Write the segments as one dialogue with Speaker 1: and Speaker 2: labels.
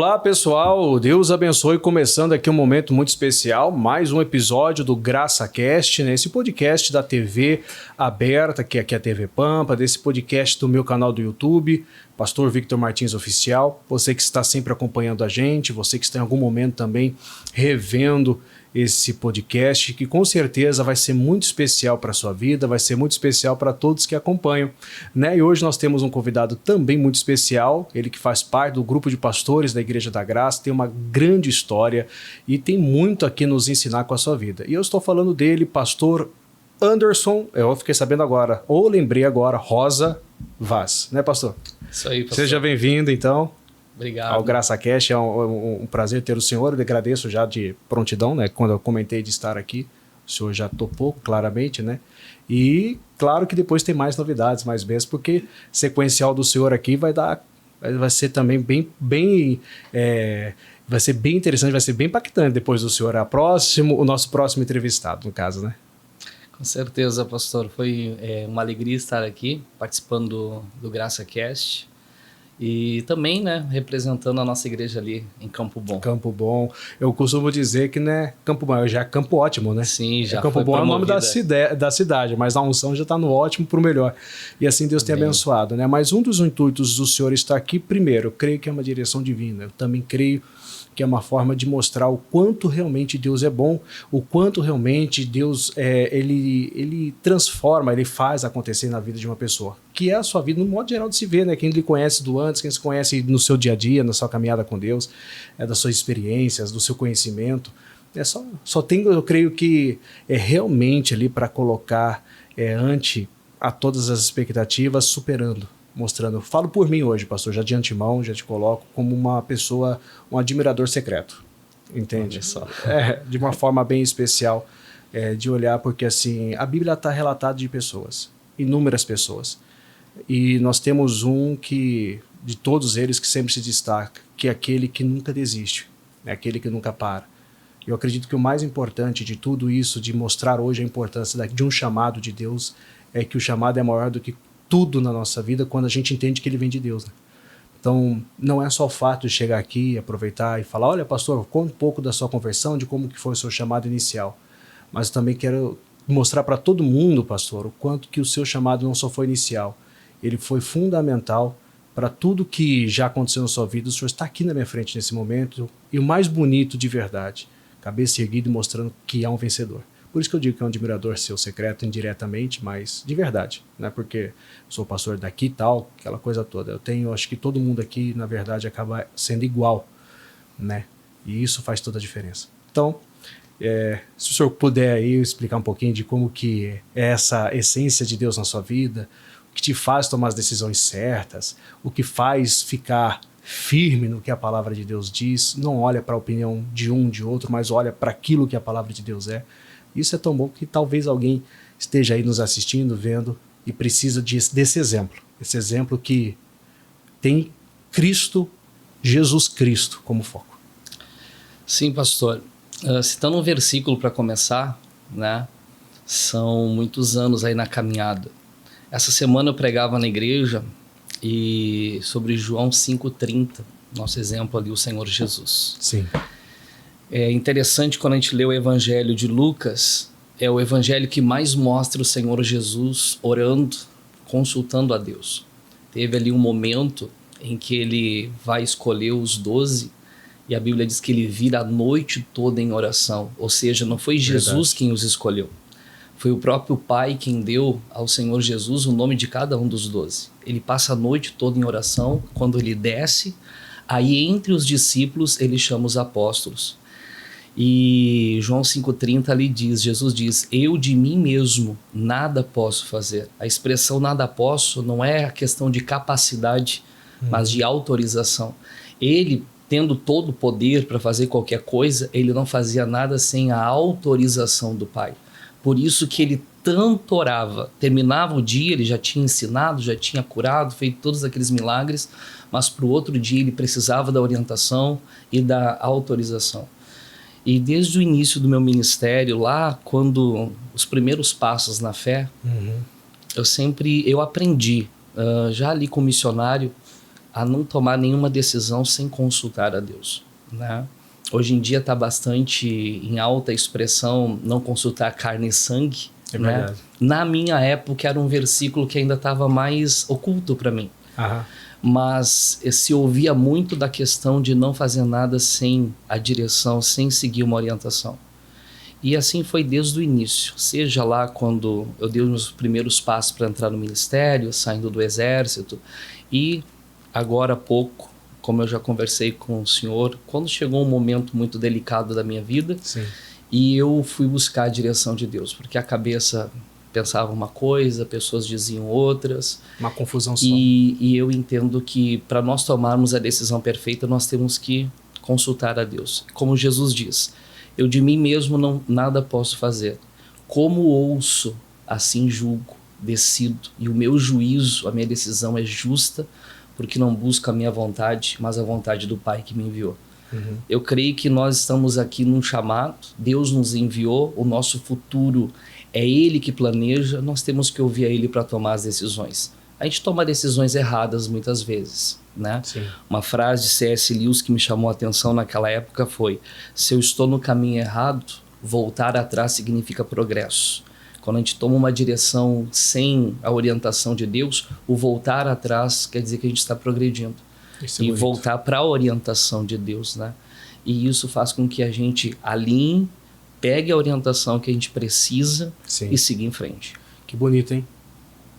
Speaker 1: Olá pessoal, Deus abençoe, começando aqui um momento muito especial, mais um episódio do GraçaCast, né? Esse podcast da TV aberta, que aqui é a TV Pampa, desse podcast do meu canal do YouTube, Pastor Victor Martins Oficial, você que está sempre acompanhando a gente, você que está em algum momento também revendo esse podcast, que com certeza vai ser muito especial para a sua vida, vai ser muito especial para todos que acompanham, né? E hoje nós temos um convidado também muito especial, ele que faz parte do grupo de pastores da Igreja da Graça, tem uma grande história e tem muito aqui nos ensinar com a sua vida. E eu estou falando dele, pastor Anderson, eu fiquei sabendo agora, ou lembrei agora, Rosa Vaz, né, pastor?
Speaker 2: Isso aí, pastor.
Speaker 1: Seja bem-vindo, então.
Speaker 2: Obrigado.
Speaker 1: Ao GraçaCast, é um prazer ter o senhor, eu agradeço já de prontidão, né, quando eu comentei de estar aqui, o senhor já topou, claramente, né, e claro que depois tem mais novidades, mais bênçãos, porque sequencial do senhor aqui vai ser também vai ser bem interessante, vai ser bem impactante depois do senhor, o nosso próximo entrevistado, no caso, né.
Speaker 2: Com certeza, pastor, foi uma alegria estar aqui, participando do GraçaCast. E também, né, representando a nossa igreja ali em Campo Bom.
Speaker 1: Campo Bom. Eu costumo dizer que, né, Campo Bom, já é Campo Ótimo, né?
Speaker 2: Sim, já
Speaker 1: Campo
Speaker 2: foi
Speaker 1: Bom
Speaker 2: promovida.
Speaker 1: é o nome da cidade, mas a unção já está no ótimo para o melhor. E assim Deus tem abençoado, né? Mas um dos intuitos do Senhor estar aqui, primeiro, eu creio que é uma direção divina. Eu também creio que é uma forma de mostrar o quanto realmente Deus é bom, o quanto realmente Deus ele transforma, ele faz acontecer na vida de uma pessoa, que é a sua vida no modo geral de se ver, né? Quem lhe conhece do antes, quem se conhece no seu dia a dia, na sua caminhada com Deus, das suas experiências, do seu conhecimento, só tem, eu creio que é realmente ali para colocar ante a todas as expectativas, superando, mostrando. Falo por mim hoje, pastor, já de antemão, já te coloco como uma pessoa, um admirador secreto, entende? De uma forma bem especial, de olhar, porque assim, a Bíblia está relatada de pessoas, inúmeras pessoas, e nós temos de todos eles, que sempre se destaca, que é aquele que nunca desiste, é aquele que nunca para. Eu acredito que o mais importante de tudo isso, de mostrar hoje a importância de um chamado de Deus, é que o chamado é maior do que tudo na nossa vida quando a gente entende que ele vem de Deus, né? Então, não é só o fato de chegar aqui, aproveitar e falar, olha, pastor, conta um pouco da sua conversão, de como que foi o seu chamado inicial. Mas também quero mostrar para todo mundo, pastor, o quanto que o seu chamado não só foi inicial, ele foi fundamental para tudo que já aconteceu na sua vida. O senhor está aqui na minha frente nesse momento, e o mais bonito de verdade, cabeça erguida e mostrando que é um vencedor. Por isso que eu digo que é um admirador seu secreto, indiretamente, mas de verdade, né? Porque sou pastor daqui e tal, aquela coisa toda. Acho que todo mundo aqui, na verdade, acaba sendo igual, né? E isso faz toda a diferença. Então, se o senhor puder aí explicar um pouquinho de como que é essa essência de Deus na sua vida, o que te faz tomar as decisões certas, o que faz ficar firme no que a palavra de Deus diz, não olha para a opinião de um, de outro, mas olha para aquilo que a palavra de Deus é. Isso é tão bom que talvez alguém esteja aí nos assistindo, vendo, e precisa desse exemplo. Esse exemplo que tem Cristo, Jesus Cristo, como foco.
Speaker 2: Sim, pastor. Citando um versículo para começar, né? São muitos anos aí na caminhada. Essa semana eu pregava na igreja e sobre João 5,30, nosso exemplo ali, o Senhor Jesus.
Speaker 1: Sim.
Speaker 2: É interessante quando a gente lê o Evangelho de Lucas, é o Evangelho que mais mostra o Senhor Jesus orando, consultando a Deus. Teve ali um momento em que ele vai escolher os 12 e a Bíblia diz que ele vira a noite toda em oração. Ou seja, não foi Jesus quem os escolheu. Foi o próprio Pai quem deu ao Senhor Jesus o nome de cada um dos 12. Ele passa a noite toda em oração. Quando ele desce, aí entre os discípulos ele chama os apóstolos. E João 5,30 ali diz, Jesus diz, eu de mim mesmo nada posso fazer. A expressão nada posso não é a questão de capacidade, mas de autorização. Ele, tendo todo o poder para fazer qualquer coisa, ele não fazia nada sem a autorização do Pai. Por isso que ele tanto orava. Terminava o dia, ele já tinha ensinado, já tinha curado, feito todos aqueles milagres, mas para o outro dia ele precisava da orientação e da autorização. E desde o início do meu ministério, lá quando os primeiros passos na fé, eu aprendi, já ali com missionário, a não tomar nenhuma decisão sem consultar a Deus, né? Hoje em dia está bastante em alta expressão não consultar carne e sangue.
Speaker 1: É verdade.
Speaker 2: Né? Na minha época era um versículo que ainda estava mais oculto para mim.
Speaker 1: Aham.
Speaker 2: Mas se ouvia muito da questão de não fazer nada sem a direção, sem seguir uma orientação. E assim foi desde o início. Seja lá quando eu dei os meus primeiros passos para entrar no ministério, saindo do exército, e agora há pouco, como eu já conversei com o senhor, quando chegou um momento muito delicado da minha vida,
Speaker 1: Sim.
Speaker 2: e eu fui buscar a direção de Deus, porque a cabeça pensava uma coisa, pessoas diziam outras.
Speaker 1: Uma confusão só.
Speaker 2: E eu entendo que para nós tomarmos a decisão perfeita, nós temos que consultar a Deus. Como Jesus diz, eu de mim mesmo nada posso fazer. Como ouço, assim julgo, decido. E o meu juízo, a minha decisão é justa, porque não busco a minha vontade, mas a vontade do Pai que me enviou.
Speaker 1: Uhum.
Speaker 2: Eu creio que nós estamos aqui num chamado, Deus nos enviou, o nosso futuro é Ele que planeja, nós temos que ouvir a Ele para tomar as decisões. A gente toma decisões erradas muitas vezes, né?
Speaker 1: Sim.
Speaker 2: Uma frase de C.S. Lewis que me chamou a atenção naquela época foi: se eu estou no caminho errado, voltar atrás significa progresso. Quando a gente toma uma direção sem a orientação de Deus, o voltar atrás quer dizer que a gente está progredindo.
Speaker 1: Isso é
Speaker 2: e
Speaker 1: bonito.
Speaker 2: voltar para a orientação de Deus, né? E isso faz com que a gente alinhe, pegue a orientação que a gente precisa
Speaker 1: Sim.
Speaker 2: e siga em frente.
Speaker 1: Que bonito, hein?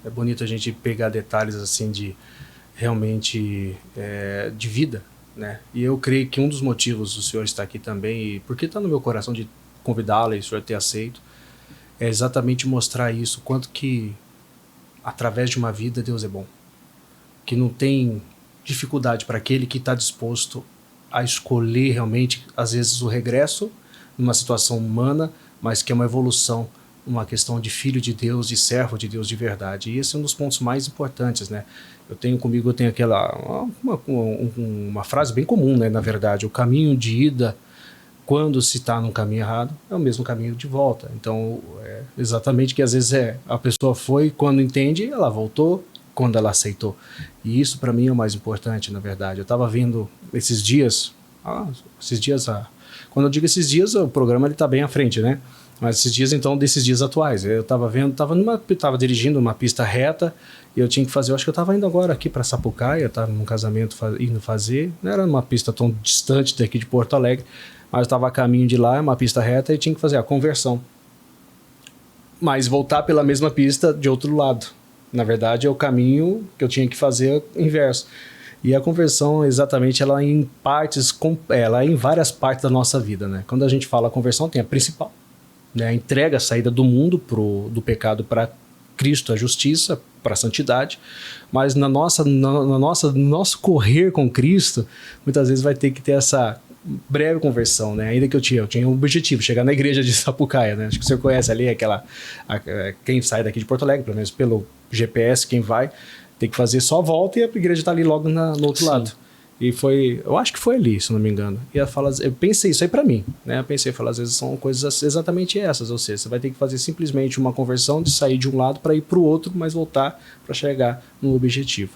Speaker 1: É bonito a gente pegar detalhes assim de realmente de vida, né? E eu creio que um dos motivos do senhor estar aqui também, e porque está no meu coração de convidá-lo e o senhor ter aceito, é exatamente mostrar isso, quanto que através de uma vida Deus é bom. Que não tem dificuldade para aquele que está disposto a escolher realmente, às vezes, o regresso numa situação humana, mas que é uma evolução, uma questão de filho de Deus, de servo de Deus de verdade. E esse é um dos pontos mais importantes, né? Eu tenho aquela uma frase bem comum, né? Na verdade, o caminho de ida, quando se está num caminho errado, é o mesmo caminho de volta. Então, é exatamente que às vezes a pessoa foi, quando entende, ela voltou, quando ela aceitou. E isso para mim é o mais importante, na verdade. Eu estava vendo esses dias, quando eu digo esses dias, o programa está bem à frente, né? Mas esses dias, então, desses dias atuais, eu estava vendo, estava dirigindo uma pista reta e eu tinha que fazer, eu acho que eu estava indo agora aqui para Sapucaia, estava num casamento indo fazer, não era uma pista tão distante daqui de Porto Alegre, mas eu estava a caminho de lá, uma pista reta, e tinha que fazer a conversão. Mas voltar pela mesma pista de outro lado. Na verdade, é o caminho que eu tinha que fazer inverso. E a conversão, exatamente, ela é em várias partes da nossa vida, né? Quando a gente fala conversão, tem a principal, né? A entrega, a saída do mundo, do pecado para Cristo, a justiça, para a santidade. Mas no nosso correr com Cristo, muitas vezes vai ter que ter essa breve conversão, né? Ainda que eu tinha um objetivo, chegar na igreja de Sapucaia, né? Acho que você conhece ali quem sai daqui de Porto Alegre, pelo menos pelo GPS, quem vai, tem que fazer só a volta e a igreja está ali logo no outro lado. E eu acho que foi ali, se não me engano. E eu pensei isso aí para mim, né? Eu pensei, às vezes são coisas exatamente essas, ou seja, você vai ter que fazer simplesmente uma conversão de sair de um lado para ir para o outro, mas voltar para chegar no objetivo.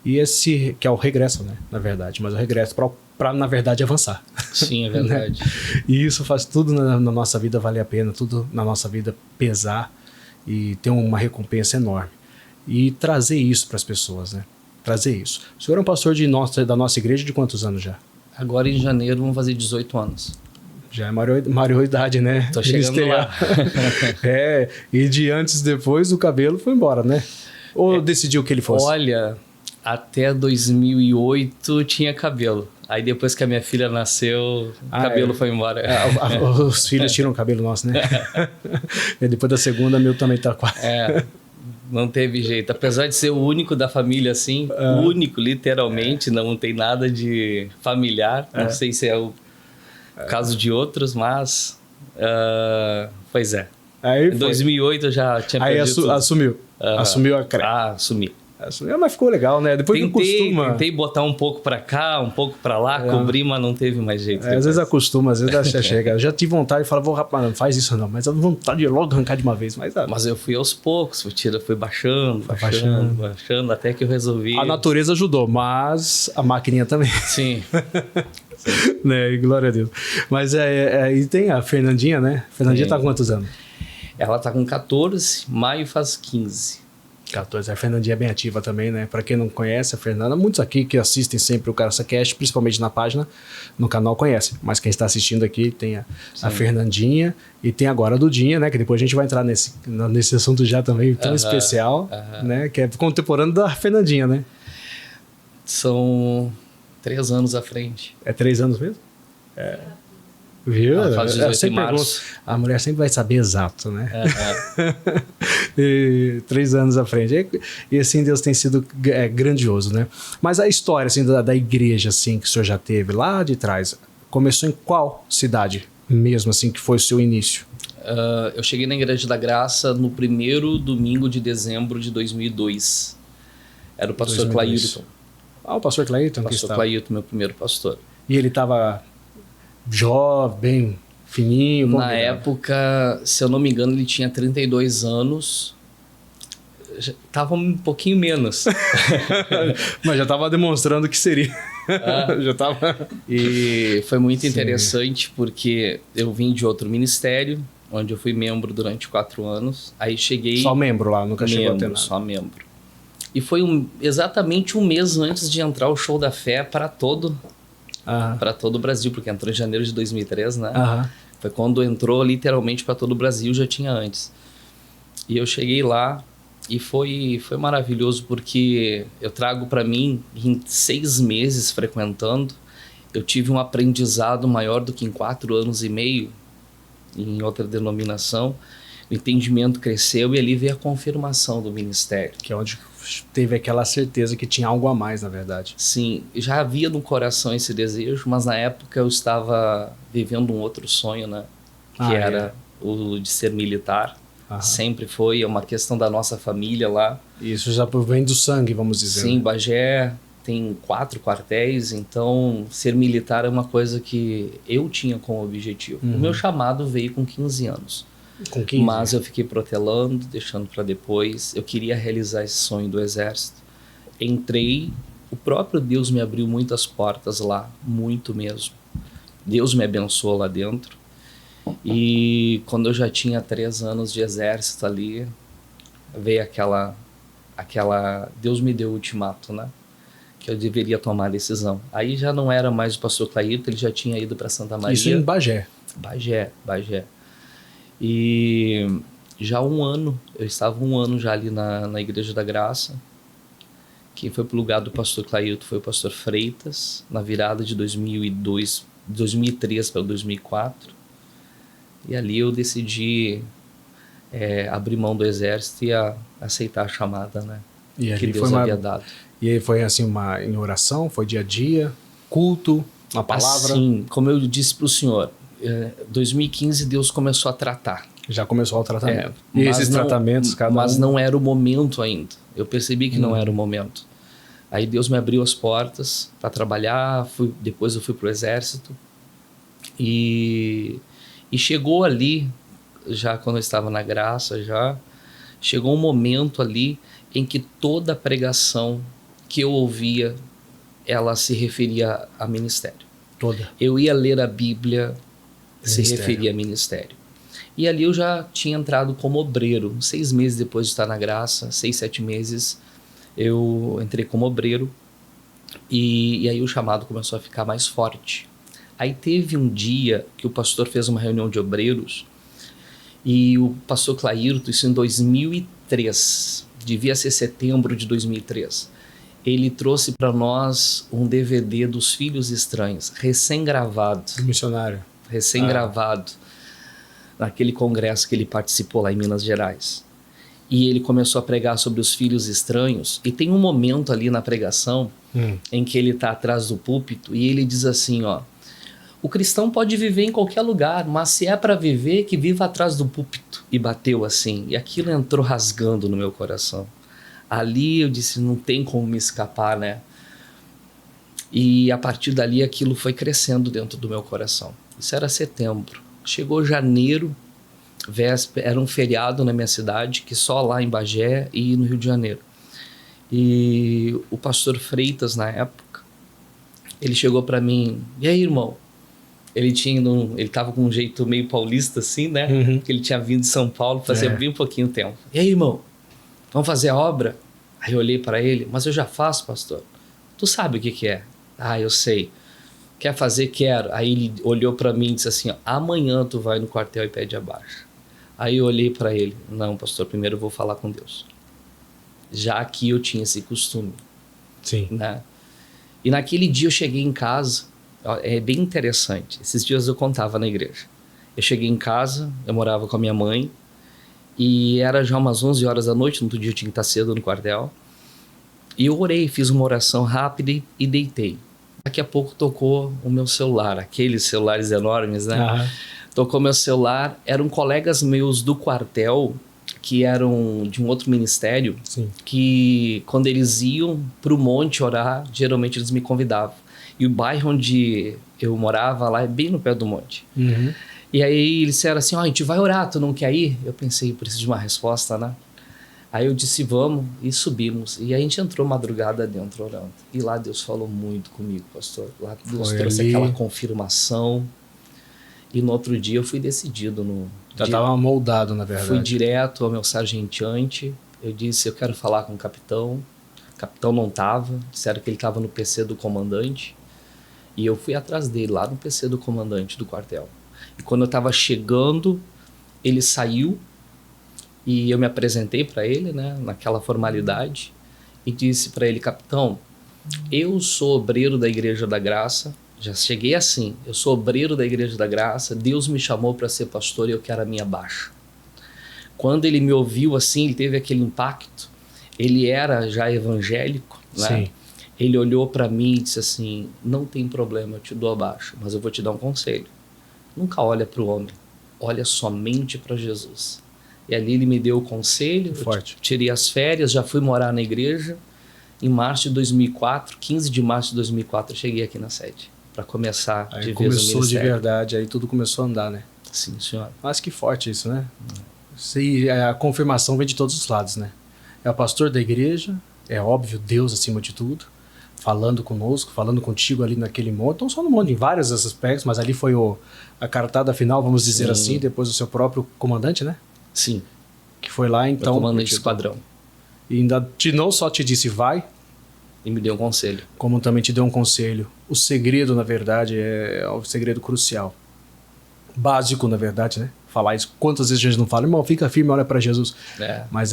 Speaker 1: E esse que é o regresso, né? Na verdade, mas o regresso para na verdade avançar.
Speaker 2: Sim, é verdade.
Speaker 1: E isso faz tudo na nossa vida valer a pena, tudo na nossa vida pesar e ter uma recompensa enorme. E trazer isso para as pessoas, né? Trazer isso. O senhor é um pastor da nossa igreja de quantos anos já?
Speaker 2: Agora em janeiro vamos fazer 18 anos.
Speaker 1: Já é maioridade, né?
Speaker 2: Tô chegando lá.
Speaker 1: E de antes e depois o cabelo foi embora, né? Ou decidiu que ele fosse?
Speaker 2: Olha, até 2008 tinha cabelo. Aí depois que a minha filha nasceu, o cabelo foi embora.
Speaker 1: Os filhos tiram o cabelo nosso, né? E depois da segunda, meu também tá quase.
Speaker 2: Não teve jeito. Apesar de ser o único da família, assim, único, literalmente, não tem nada de familiar. Não sei se é o caso de outros, mas... pois é.
Speaker 1: Aí
Speaker 2: em 2008 eu já tinha perdido tudo.
Speaker 1: Assumiu. Assumiu a creche.
Speaker 2: Assumi.
Speaker 1: Mas ficou legal, né? Depois que acostuma...
Speaker 2: Tentei botar um pouco pra cá, um pouco pra lá, cobrir, mas não teve mais jeito.
Speaker 1: Às vezes acostuma, às vezes já chega. Eu já tive vontade de falar, rapaz, não faz isso não. Mas eu vontade de logo arrancar de uma vez. Mas
Speaker 2: eu fui aos poucos, fui baixando, até que eu resolvi...
Speaker 1: A natureza ajudou, mas a maquininha também.
Speaker 2: Sim.
Speaker 1: Né? Glória a Deus. Mas e tem a Fernandinha, né? Fernandinha tá com quantos anos?
Speaker 2: Ela tá com 14, maio faz 15.
Speaker 1: 14. A Fernandinha é bem ativa também, né? Pra quem não conhece a Fernanda, muitos aqui que assistem sempre o CaraçaCast, principalmente na página, no canal, conhecem. Mas quem está assistindo aqui tem a Fernandinha e tem agora a Dudinha, né? Que depois a gente vai entrar nesse assunto já também tão especial, né? Que é contemporâneo da Fernandinha, né?
Speaker 2: São 3 anos à frente.
Speaker 1: É 3 anos mesmo? Viu?
Speaker 2: Ela faz 18
Speaker 1: sempre
Speaker 2: de março.
Speaker 1: A mulher sempre vai saber exato, né? E 3 anos à frente. E assim, Deus tem sido grandioso, né? Mas a história assim, da igreja assim, que o senhor já teve lá de trás, começou em qual cidade mesmo, assim, que foi o seu início?
Speaker 2: Eu cheguei na Igreja da Graça no primeiro domingo de dezembro de 2002. Era o pastor Clairton.
Speaker 1: O pastor Clairton?
Speaker 2: Pastor Clairton, meu primeiro pastor.
Speaker 1: E ele estava jovem, fininho?
Speaker 2: Na época, se eu não me engano, ele tinha 32 anos. Tava um pouquinho menos.
Speaker 1: Mas já estava demonstrando que seria. Já tava...
Speaker 2: E foi muito interessante porque eu vim de outro ministério, onde eu fui membro durante 4 anos. Aí cheguei...
Speaker 1: Só membro lá, nunca chegou a ter nada.
Speaker 2: Só membro. E foi exatamente um mês antes de entrar o Show da Fé para todo o Brasil, porque entrou em janeiro de 2003, né? Foi quando entrou literalmente para todo o Brasil, já tinha antes. E eu cheguei lá e foi maravilhoso, porque eu trago para mim, em 6 meses frequentando, eu tive um aprendizado maior do que em 4 anos e meio em outra denominação. O entendimento cresceu e ali veio a confirmação do ministério.
Speaker 1: Que é onde teve aquela certeza que tinha algo a mais, na verdade.
Speaker 2: Sim, já havia no coração esse desejo, mas na época eu estava vivendo um outro sonho, né? Que era o de ser militar. Sempre foi, é uma questão da nossa família lá.
Speaker 1: Isso já vem do sangue, vamos dizer.
Speaker 2: Sim,
Speaker 1: né?
Speaker 2: Bagé tem 4 quartéis, então ser militar é uma coisa que eu tinha como objetivo. O meu chamado veio com 15 anos.
Speaker 1: Com 15?
Speaker 2: Mas eu fiquei protelando, deixando para depois. Eu queria realizar esse sonho do exército. Entrei, o próprio Deus me abriu muitas portas lá, muito mesmo. Deus me abençoou lá dentro. E quando eu já tinha 3 anos de exército ali, veio aquela Deus me deu o ultimato, né? Que eu deveria tomar a decisão. Aí já não era mais o pastor Clairton, ele já tinha ido para Santa Maria.
Speaker 1: Isso em Bagé.
Speaker 2: Bagé. E já eu estava 1 ano já ali na Igreja da Graça. Quem foi pro lugar do pastor Clairton foi o pastor Freitas, na virada de 2003 para 2004. E ali eu decidi abrir mão do exército e aceitar a chamada, né?
Speaker 1: E
Speaker 2: que Deus havia dado.
Speaker 1: E aí foi assim, em oração, foi dia a dia, culto, uma palavra?
Speaker 2: Sim, como eu disse para o senhor, 2015 Deus começou a tratar.
Speaker 1: Já começou o tratamento. E esses tratamentos,
Speaker 2: Mas não era o momento ainda. Eu percebi que não era o momento. Aí Deus me abriu as portas para trabalhar, depois eu fui para o exército. E chegou ali, já quando eu estava na graça, chegou um momento ali em que toda a pregação que eu ouvia, ela se referia a ministério.
Speaker 1: Toda.
Speaker 2: Eu ia ler a Bíblia, se referia a ministério. E ali eu já tinha entrado como obreiro. 6 meses depois de estar na graça, 6, 7 meses, eu entrei como obreiro. E aí o chamado começou a ficar mais forte. Aí teve um dia que o pastor fez uma reunião de obreiros e o pastor Clairton, isso em 2003, devia ser setembro de 2003, ele trouxe para nós um DVD dos Filhos Estranhos, recém-gravado.
Speaker 1: Missionário.
Speaker 2: Recém-gravado, naquele congresso que ele participou lá em Minas Gerais. E ele começou a pregar sobre os filhos estranhos, e tem um momento ali na pregação em que ele está atrás do púlpito e ele diz assim, ó: o cristão pode viver em qualquer lugar, mas se é para viver, que viva atrás do púlpito. E bateu assim, e aquilo entrou rasgando no meu coração. Ali eu disse, não tem como me escapar, né? E a partir dali aquilo foi crescendo dentro do meu coração. Isso era setembro. Chegou janeiro, véspera, era um feriado na minha cidade, que só lá em Bagé e no Rio de Janeiro. E o pastor Freitas, na época, ele chegou para mim, e aí, irmão? Ele tava com um jeito meio paulista assim, né? Porque ele tinha vindo de São Paulo fazia bem um pouquinho tempo. E aí, irmão? Vamos fazer a obra? Aí eu olhei para ele, mas eu já faço, pastor. Tu sabe o que que é? Ah, eu sei. Quer fazer? Quero. Aí ele olhou para mim e disse assim, ó, amanhã tu vai no quartel e pede abaixo. Aí eu olhei para ele, não, pastor, primeiro eu vou falar com Deus. Já aqui eu tinha esse costume.
Speaker 1: Sim.
Speaker 2: Né? E naquele dia eu cheguei em casa, é bem interessante, esses dias eu contava na igreja. Eu cheguei em casa, eu morava com a minha mãe, e era já umas 11 horas da noite, no outro dia eu tinha que estar cedo no quartel. E eu orei, fiz uma oração rápida e deitei. Daqui a pouco tocou o meu celular, aqueles celulares enormes, né? Tocou meu celular, eram colegas meus do quartel, que eram de um outro ministério,
Speaker 1: Sim.
Speaker 2: que quando eles iam para o monte orar, geralmente eles me convidavam. E o bairro onde eu morava lá é bem no pé do monte. E aí eles disseram assim, a gente vai orar, tu não quer ir? Eu pensei, preciso de uma resposta, né? Aí eu disse, vamos, e subimos. E a gente entrou madrugada dentro orando. E lá Deus falou muito comigo, pastor. Lá Deus trouxe aquela confirmação. E no outro dia eu fui decidido.
Speaker 1: Já estava moldado, na verdade.
Speaker 2: Fui direto ao meu sargentante. Eu disse, eu quero falar com o capitão. O capitão não estava. Disseram que ele estava no PC do comandante. E eu fui atrás dele, lá no PC do comandante do quartel. E quando eu estava chegando, ele saiu. E eu me apresentei para ele, né, naquela formalidade, e disse para ele, capitão, eu sou obreiro da Igreja da Graça, já cheguei assim, eu sou obreiro da Igreja da Graça, Deus me chamou para ser pastor e eu quero a minha baixa. Quando ele me ouviu assim, ele teve aquele impacto, ele era já evangélico, né?
Speaker 1: Sim.
Speaker 2: Ele olhou para mim e disse assim, não tem problema, eu te dou a baixa, mas eu vou te dar um conselho. Nunca olha para o homem, olha somente para Jesus. E ali ele me deu o conselho,
Speaker 1: Forte.
Speaker 2: Eu tirei as férias, já fui morar na igreja. Em março de 2004, 15 de março de 2004, eu cheguei aqui na sede para começar
Speaker 1: Aí
Speaker 2: de vez o
Speaker 1: começou
Speaker 2: ministério.
Speaker 1: de verdade, aí tudo começou a andar, né?
Speaker 2: Sim, senhor.
Speaker 1: Mas que forte isso, né? A confirmação vem de todos os lados, né? É o pastor da igreja, é óbvio, Deus acima de tudo, falando conosco, falando contigo ali naquele monte, não só no monte, em vários aspectos, mas ali foi a cartada final, vamos dizer assim, depois o seu próprio comandante, né?
Speaker 2: Sim.
Speaker 1: Que foi lá, então...
Speaker 2: Meu comandante de esquadrão.
Speaker 1: E ainda não só te disse vai...
Speaker 2: E me deu um conselho.
Speaker 1: Como também te deu um conselho. O segredo, na verdade, é o segredo crucial. Básico, na verdade, né? Falar isso. Quantas vezes a gente não fala, irmão, fica firme, olha para Jesus. Mas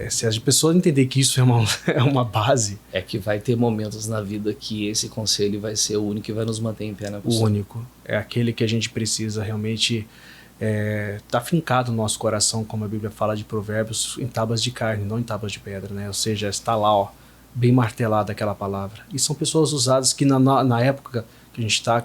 Speaker 1: se as pessoas entenderem que isso é uma base...
Speaker 2: É que vai ter momentos na vida que esse conselho vai ser o único que vai nos manter em pé na
Speaker 1: O
Speaker 2: pessoa.
Speaker 1: único. É aquele que a gente precisa realmente... tá fincado no nosso coração, como a Bíblia fala de Provérbios, em tábuas de carne, não em tábuas de pedra, né? Ou seja, está lá, ó, bem martelada aquela palavra. E são pessoas usadas que na época que a gente está,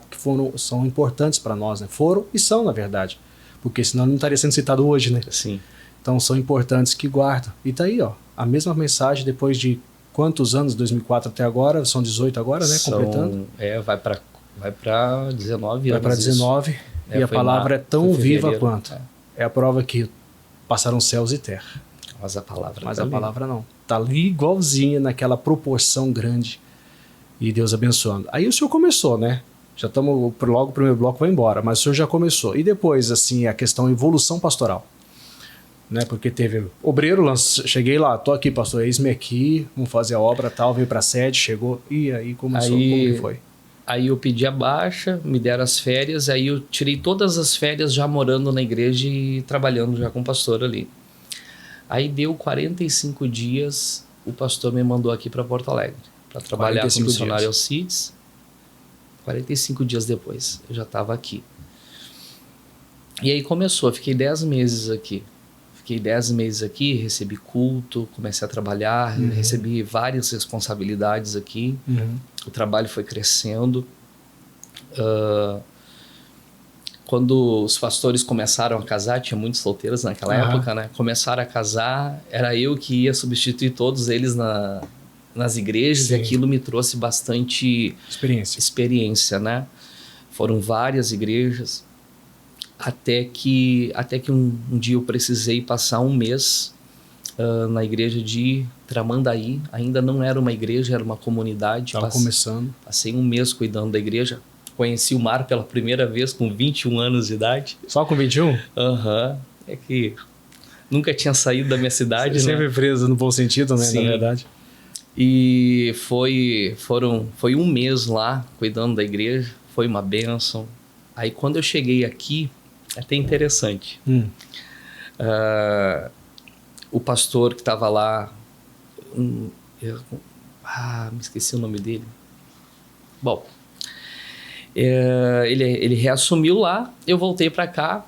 Speaker 1: são importantes para nós, né? Foram e são, na verdade. Porque senão não estaria sendo citado hoje, né?
Speaker 2: Sim.
Speaker 1: Então são importantes que guardam. E tá aí, ó, a mesma mensagem depois de quantos anos, 2004 até agora, são 18 agora, né? Completando.
Speaker 2: Vai para 19 anos.
Speaker 1: Vai para 19 e a palavra é tão viva quanto. É a prova que passaram céus e terra.
Speaker 2: Mas a palavra
Speaker 1: não. Tá ali igualzinha, naquela proporção grande. E Deus abençoando. Aí o senhor começou, né? Já estamos, logo o primeiro bloco vai embora, mas o senhor já começou. E depois, assim, a questão evolução pastoral. Né? Porque teve obreiro, cheguei lá, tô aqui, pastor, eis-me aqui, vamos fazer a obra, tal, veio pra sede, chegou, e aí começou, como que foi?
Speaker 2: Aí eu pedi a baixa, me deram as férias, aí eu tirei todas as férias já morando na igreja e trabalhando já com o pastor ali. Aí deu 45 dias, o pastor me mandou aqui para Porto Alegre, para trabalhar como missionário ao CIDS. 45 dias depois, eu já estava aqui. E aí começou, fiquei 10 meses aqui. Recebi culto, comecei a trabalhar, recebi várias responsabilidades aqui. O trabalho foi crescendo. quando os pastores começaram a casar, tinha muitos solteiros naquela época, né? Começaram a casar, era eu que ia substituir todos eles nas igrejas. Sim. E aquilo me trouxe bastante experiência, né? Foram várias igrejas, até que um dia eu precisei passar um mês na igreja de Tramandaí. Ainda não era uma igreja, era uma comunidade.
Speaker 1: Estava começando.
Speaker 2: Passei um mês cuidando da igreja. Conheci o mar pela primeira vez com 21 anos de idade.
Speaker 1: Só com 21?
Speaker 2: Aham. É que nunca tinha saído da minha cidade, né?
Speaker 1: Sempre preso no bom sentido, né?
Speaker 2: Sim.
Speaker 1: Na verdade.
Speaker 2: E foi um mês lá cuidando da igreja. Foi uma bênção. Aí quando eu cheguei aqui, é até interessante. O pastor que estava lá, me esqueci o nome dele. Bom, ele reassumiu lá, eu voltei para cá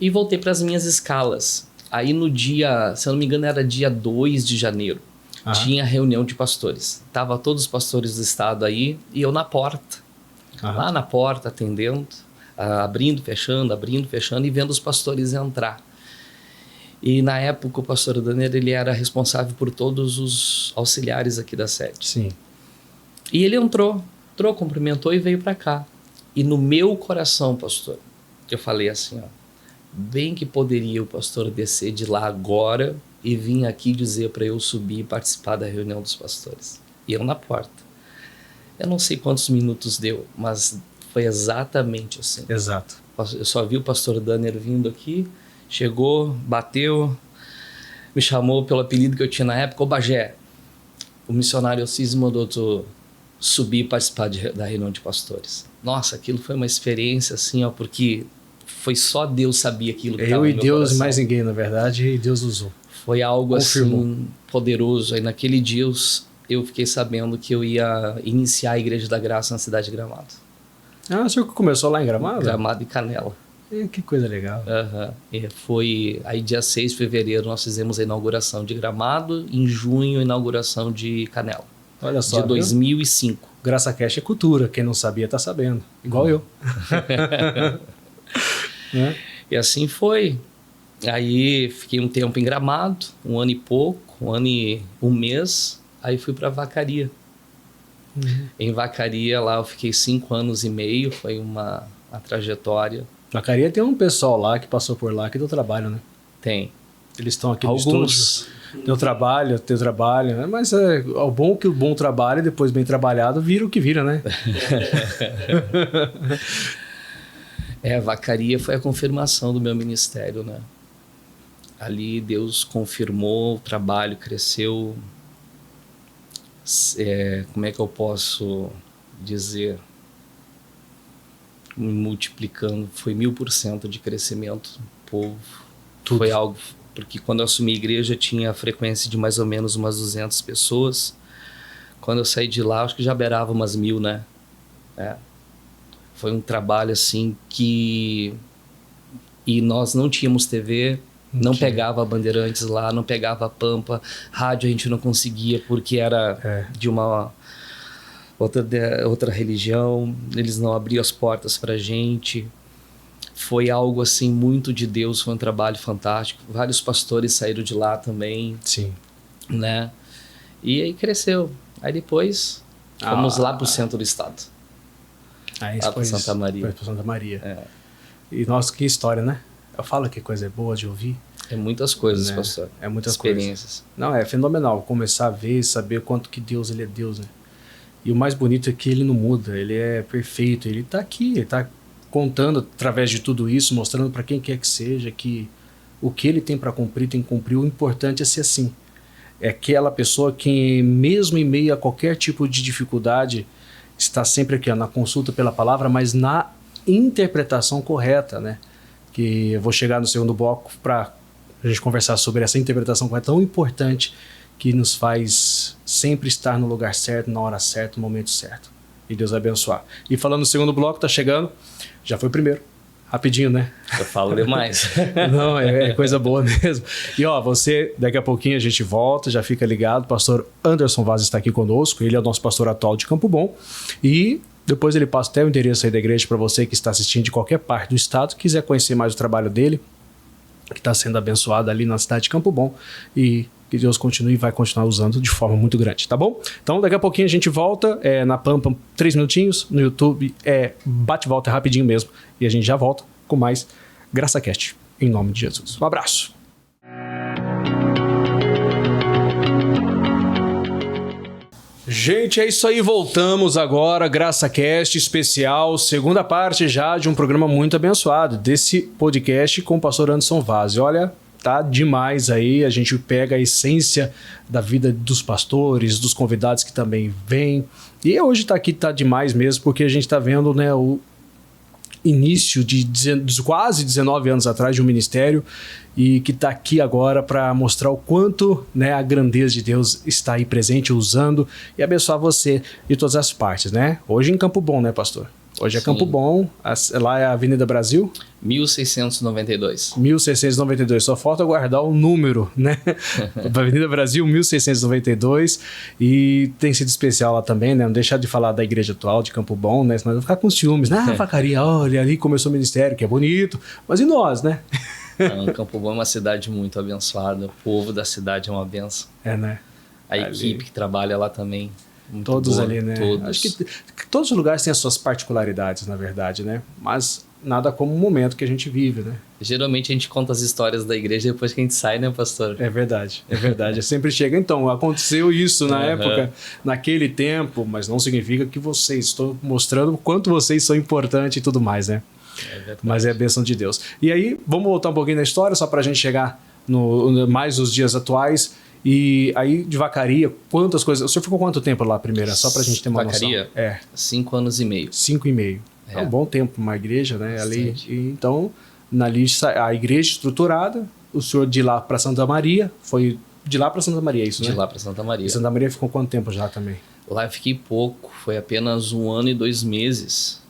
Speaker 2: e voltei para as minhas escalas. Aí no dia, se eu não me engano, era dia 2 de janeiro, tinha reunião de pastores. Tava todos os pastores do estado aí e eu na porta, lá na porta atendendo, abrindo, fechando e vendo os pastores entrar. E na época o pastor Daniel, ele era responsável por todos os auxiliares aqui da sede.
Speaker 1: Sim.
Speaker 2: E ele entrou, cumprimentou e veio para cá. E no meu coração, pastor, eu falei assim, bem que poderia o pastor descer de lá agora e vir aqui dizer para eu subir e participar da reunião dos pastores. E eu na porta. Eu não sei quantos minutos deu, mas foi exatamente assim.
Speaker 1: Exato.
Speaker 2: Eu só vi o pastor Daniel vindo aqui, chegou, bateu, me chamou pelo apelido que eu tinha na época, o Bagé. O missionário Alcides mandou tu subir e participar da reunião de pastores. Nossa, aquilo foi uma experiência assim, porque foi só Deus sabia aquilo que estava no meu coração. Eu e Deus
Speaker 1: e mais ninguém, na verdade, e Deus usou.
Speaker 2: Foi algo assim poderoso. Aí naquele dia eu fiquei sabendo que eu ia iniciar a Igreja da Graça na cidade de Gramado.
Speaker 1: O senhor começou lá em Gramado?
Speaker 2: Gramado e Canela.
Speaker 1: Que coisa legal.
Speaker 2: E foi aí dia 6 de fevereiro nós fizemos a inauguração de Gramado, em junho a inauguração de Canela.
Speaker 1: Olha só,
Speaker 2: de 2005.
Speaker 1: Graça Cash é cultura, quem não sabia está sabendo, igual eu.
Speaker 2: E assim foi. Aí fiquei um tempo em Gramado, 1 ano e pouco, 1 ano e 1 mês, aí fui para Vacaria. Em Vacaria lá eu fiquei 5 anos e meio, foi uma trajetória.
Speaker 1: Vacaria tem um pessoal lá que passou por lá que deu trabalho, né?
Speaker 2: Tem.
Speaker 1: Eles estão aqui no estúdio. Teu trabalho, né? Mas o bom que o bom trabalho, depois bem trabalhado, vira o que vira, né?
Speaker 2: Vacaria foi a confirmação do meu ministério, né? Ali Deus confirmou, o trabalho cresceu. Como é que eu posso dizer? Multiplicando, foi 1000% de crescimento do povo. Tudo. Foi algo... Porque quando eu assumi a igreja tinha a frequência de mais ou menos umas 200 pessoas. Quando eu saí de lá, acho que já beirava umas 1000, né? Foi um trabalho assim que... E nós não tínhamos TV, não pegava Bandeirantes lá, não pegava Pampa. Rádio a gente não conseguia porque era de uma outra religião. Eles não abriam as portas pra gente. Foi algo assim muito de Deus, foi um trabalho fantástico. Vários pastores saíram de lá também.
Speaker 1: Sim.
Speaker 2: Né? E aí cresceu. Aí depois fomos lá pro centro do estado. Lá para Santa Maria.
Speaker 1: Foi para Santa Maria. E nossa, que história, né? Eu falo que coisa boa de ouvir.
Speaker 2: É muitas coisas, pastor.
Speaker 1: É muitas
Speaker 2: experiências.
Speaker 1: Coisas. Não, é fenomenal começar a ver e saber quanto que Deus, ele é Deus, né? E o mais bonito é que ele não muda, ele é perfeito, ele tá aqui, ele tá contando através de tudo isso, mostrando para quem quer que seja que o que ele tem para cumprir, tem que cumprir. O importante é ser assim. É aquela pessoa que, mesmo em meio a qualquer tipo de dificuldade, está sempre aqui, na consulta pela palavra, mas na interpretação correta, né? Que eu vou chegar no segundo bloco para a gente conversar sobre essa interpretação correta tão importante que nos faz sempre estar no lugar certo, na hora certa, no momento certo. E Deus vai abençoar. E falando no segundo bloco, tá chegando, já foi o primeiro. Rapidinho, né?
Speaker 2: Eu falo demais.
Speaker 1: Não, é coisa boa mesmo. E você, daqui a pouquinho a gente volta, já fica ligado. O pastor Anderson Vaz está aqui conosco, ele é o nosso pastor atual de Campo Bom. E Depois ele passa até o endereço aí da igreja para você que está assistindo de qualquer parte do estado, quiser conhecer mais o trabalho dele, que está sendo abençoado ali na cidade de Campo Bom, e que Deus continue e vai continuar usando de forma muito grande, tá bom? Então daqui a pouquinho a gente volta, na Pampa 3 minutinhos, no YouTube bate-volta rapidinho mesmo, e a gente já volta com mais GraçaCast, em nome de Jesus. Um abraço! Gente, é isso aí, voltamos agora, GraçaCast especial, segunda parte já de um programa muito abençoado, desse podcast com o pastor Anderson Vaz. Olha, tá demais aí, a gente pega a essência da vida dos pastores, dos convidados que também vêm, e hoje tá aqui, tá demais mesmo, porque a gente tá vendo, né, o início de quase 19 anos atrás de um ministério e que está aqui agora para mostrar o quanto, né, a grandeza de Deus está aí presente, usando e abençoar você de todas as partes, né? Hoje em Campo Bom, né, pastor? Hoje é Campo Bom, lá é a Avenida Brasil?
Speaker 2: 1692.
Speaker 1: 1692, só falta guardar o número, né? Avenida Brasil, 1692, e tem sido especial lá também, né? Não deixar de falar da igreja atual de Campo Bom, né? Senão vai ficar com ciúmes, né? Vacaria, olha, ali começou o ministério, que é bonito, mas e nós, né?
Speaker 2: Não, Campo Bom é uma cidade muito abençoada, o povo da cidade é uma benção.
Speaker 1: É, né?
Speaker 2: A equipe que trabalha lá também.
Speaker 1: Todos
Speaker 2: boa,
Speaker 1: ali, né?
Speaker 2: Todos.
Speaker 1: Acho que todos os lugares têm as suas particularidades, na verdade, né? Mas nada como o momento que a gente vive, né?
Speaker 2: Geralmente a gente conta as histórias da igreja depois que a gente sai, né, pastor?
Speaker 1: É verdade, é verdade. Sempre chega, então, aconteceu isso na época, naquele tempo, mas não significa que vocês, estou mostrando o quanto vocês são importantes e tudo mais, né? Mas é a bênção de Deus. E aí, vamos voltar um pouquinho na história, só para a gente chegar mais nos dias atuais. E aí, de Vacaria, quantas coisas... O senhor ficou quanto tempo lá primeiro? Só pra gente ter uma
Speaker 2: Vacaria?
Speaker 1: noção.
Speaker 2: 5 anos e meio.
Speaker 1: 5,5. É um bom tempo, uma igreja, né? Ali, então, a igreja estruturada, o senhor de lá para Santa Maria, foi de lá para Santa Maria, isso, né?
Speaker 2: De lá para Santa Maria.
Speaker 1: E Santa Maria ficou quanto tempo já também?
Speaker 2: Lá eu fiquei pouco, foi apenas 1 ano e 2 meses.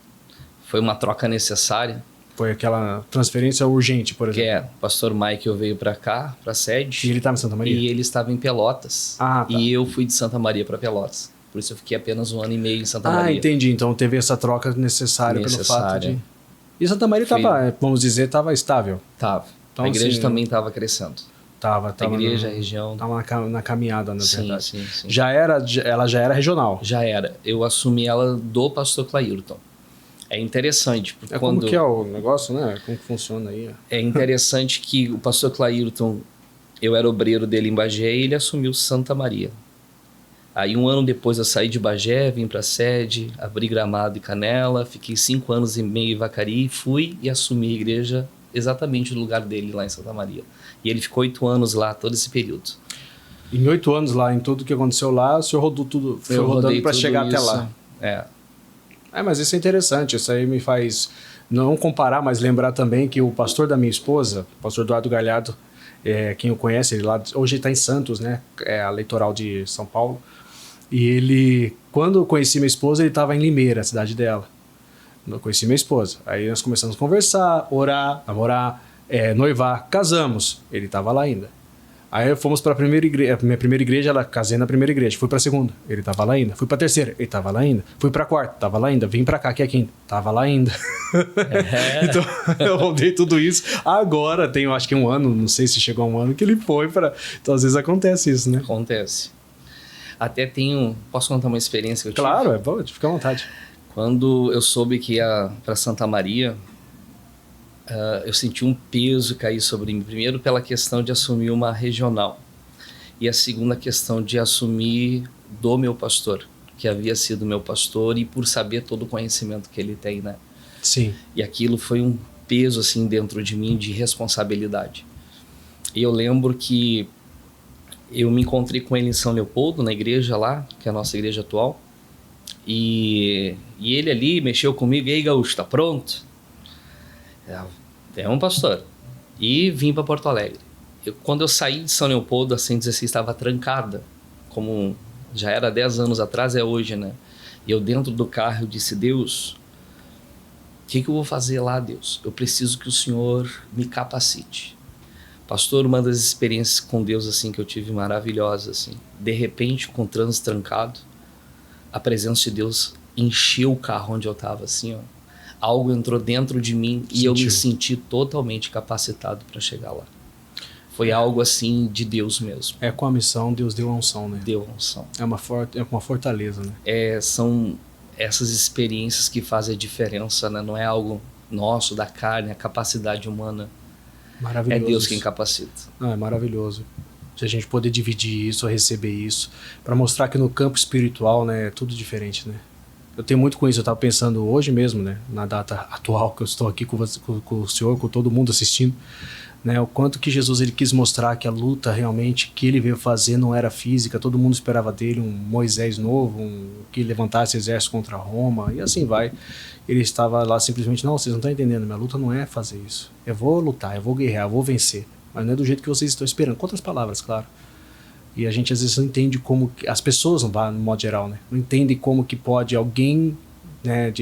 Speaker 2: Foi uma troca necessária.
Speaker 1: Foi aquela transferência urgente, por exemplo.
Speaker 2: O pastor Michael veio para cá, para a sede.
Speaker 1: E ele estava em Santa Maria?
Speaker 2: E ele estava em Pelotas.
Speaker 1: Ah, tá.
Speaker 2: E eu fui de Santa Maria para Pelotas. Por isso eu fiquei apenas 1 ano e meio em Santa Maria.
Speaker 1: Ah, entendi. Então teve essa troca necessária. Pelo fato de... E Santa Maria estava, vamos dizer, estava estável.
Speaker 2: Estava.
Speaker 1: Então,
Speaker 2: a igreja
Speaker 1: assim,
Speaker 2: também estava crescendo.
Speaker 1: Tava
Speaker 2: a igreja, a região.
Speaker 1: Estava na caminhada, na verdade.
Speaker 2: Sim.
Speaker 1: Ela já era regional?
Speaker 2: Já era. Eu assumi ela do pastor Clairton. É interessante. Porque
Speaker 1: como que é o negócio, né? Como que funciona aí?
Speaker 2: É interessante que o pastor Clairton, eu era obreiro dele em Bagé e ele assumiu Santa Maria. Aí 1 ano depois eu saí de Bagé, vim para a sede, abri Gramado e Canela, fiquei 5 anos e meio em Vacaria, fui e assumi a igreja exatamente no lugar dele lá em Santa Maria. E ele ficou 8 anos lá, todo esse período.
Speaker 1: Em 8 anos lá, em tudo que aconteceu lá, o senhor rodou tudo, foi rodando para chegar até lá. Mas isso é interessante, isso aí me faz não comparar, mas lembrar também que o pastor da minha esposa, o pastor Eduardo Galhardo, quem o conhece, ele lá, hoje está em Santos, né? É a litoral de São Paulo. E ele, quando eu conheci minha esposa, ele estava em Limeira, a cidade dela. Eu conheci minha esposa. Aí nós começamos a conversar, orar, namorar, noivar, casamos. Ele estava lá ainda. Aí fomos para a primeira igreja, minha primeira igreja, ela casei na primeira igreja. Fui para a segunda, ele estava lá ainda. Fui para a terceira, ele estava lá ainda. Fui para a quarta, estava lá ainda. Vim para cá, que é a quinta, estava lá ainda. Então eu rodei tudo isso. Agora tem, acho que 1 ano, não sei se chegou a 1 ano que ele foi para. Então às vezes acontece isso, né?
Speaker 2: Acontece. Até tenho, posso contar uma experiência que eu tive?
Speaker 1: Claro, pode, fica à vontade.
Speaker 2: Quando eu soube que ia para Santa Maria, eu senti um peso cair sobre mim. Primeiro pela questão de assumir uma regional. E a segunda questão de assumir do meu pastor, que havia sido meu pastor, e por saber todo o conhecimento que ele tem, né?
Speaker 1: Sim.
Speaker 2: E aquilo foi um peso assim dentro de mim de responsabilidade. E eu lembro que eu me encontrei com ele em São Leopoldo, na igreja lá, que é a nossa igreja atual. E ele ali mexeu comigo. E aí, gaúcho, tá pronto? É um pastor. E vim para Porto Alegre. Quando eu saí de São Leopoldo, a 116 estava trancada. Como já era 10 anos atrás, é hoje, né? E eu dentro do carro, eu disse, Deus, o que eu vou fazer lá, Deus? Eu preciso que o Senhor me capacite. Pastor, uma das experiências com Deus assim que eu tive maravilhosa, assim. De repente, com o trânsito trancado, a presença de Deus encheu o carro onde eu tava, assim, ó. Algo entrou dentro de mim e eu me senti totalmente capacitado para chegar lá. Foi algo assim de Deus mesmo.
Speaker 1: Com a missão, Deus deu a unção, né?
Speaker 2: Deu a unção.
Speaker 1: É uma fortaleza, né?
Speaker 2: São essas experiências que fazem a diferença, né? Não é algo nosso, da carne, a capacidade humana.
Speaker 1: Maravilhoso.
Speaker 2: É Deus quem capacita.
Speaker 1: É maravilhoso. Se a gente poder dividir isso, receber isso, para mostrar que no campo espiritual, né, é tudo diferente, né? Eu tenho muito com isso, eu estava pensando hoje mesmo, né, na data atual que eu estou aqui com o senhor, com todo mundo assistindo, né, o quanto que Jesus ele quis mostrar que a luta realmente que ele veio fazer não era física, todo mundo esperava dele um Moisés novo, que levantasse exército contra Roma, e assim vai. Ele estava lá simplesmente, não, vocês não estão entendendo, minha luta não é fazer isso. Eu vou lutar, eu vou guerrear, eu vou vencer, mas não é do jeito que vocês estão esperando, com outras palavras, claro. E a gente às vezes não entende como... As pessoas, no modo geral, né? Não entendem como que pode alguém, né,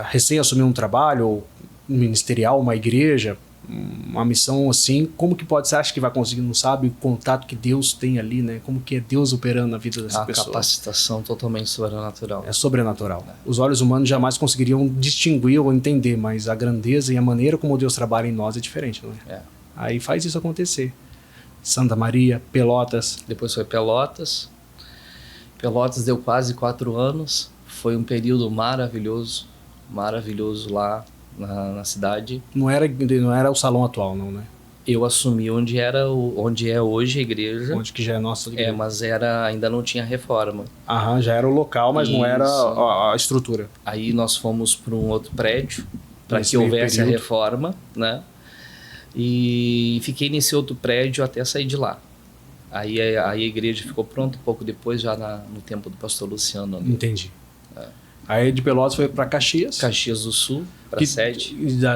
Speaker 1: recém assumir um trabalho, ou um ministerial, uma igreja, uma missão assim, como que pode... Você acha que vai conseguir, não sabe o contato que Deus tem ali, né? Como que é Deus operando na vida dessa pessoa.
Speaker 2: A capacitação totalmente sobrenatural.
Speaker 1: É sobrenatural. Os olhos humanos jamais conseguiriam distinguir ou entender, mas a grandeza e a maneira como Deus trabalha em nós é diferente, não é? Aí faz isso acontecer. Santa Maria, Pelotas.
Speaker 2: Depois foi Pelotas. Pelotas deu quase 4 anos. Foi um período maravilhoso. Maravilhoso lá na cidade.
Speaker 1: Não era o salão atual, não, né?
Speaker 2: Eu assumi onde é hoje a igreja.
Speaker 1: Onde que já é nossa igreja.
Speaker 2: Mas ainda não tinha reforma.
Speaker 1: Já era o local, mas não era a estrutura.
Speaker 2: Aí nós fomos para um outro prédio para que houvesse a reforma, né? E fiquei nesse outro prédio até sair de lá. Aí a igreja ficou pronta um pouco depois, já no tempo do pastor Luciano. Ali.
Speaker 1: Entendi. Aí de Pelotas foi para Caxias.
Speaker 2: Caxias do Sul, para a sede.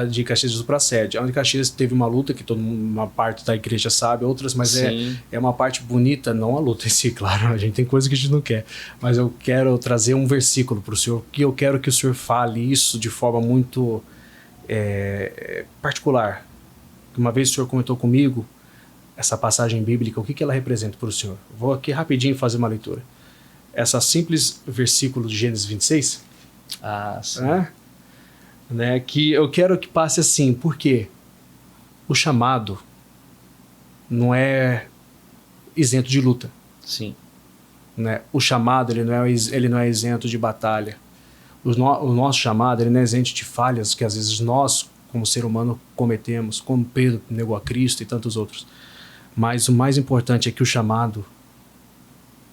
Speaker 1: De Caxias do Sul para a sede. Onde Caxias teve uma luta, que uma parte da igreja sabe, outras, mas é uma parte bonita, não a luta em si, claro. A gente tem coisa que a gente não quer. Mas eu quero trazer um versículo para o senhor, que eu quero que o senhor fale isso de forma muito particular. Uma vez o senhor comentou comigo essa passagem bíblica, o que ela representa para o senhor? Vou aqui rapidinho fazer uma leitura. Essa simples versículo de Gênesis 26.
Speaker 2: Sim.
Speaker 1: Né, que eu quero que passe assim, porque o chamado não é isento de luta.
Speaker 2: Sim.
Speaker 1: Né? O chamado ele não é isento de batalha. O nosso chamado ele não é isento de falhas que às vezes nós, como ser humano, cometemos, como Pedro negou a Cristo e tantos outros. Mas o mais importante é que o chamado,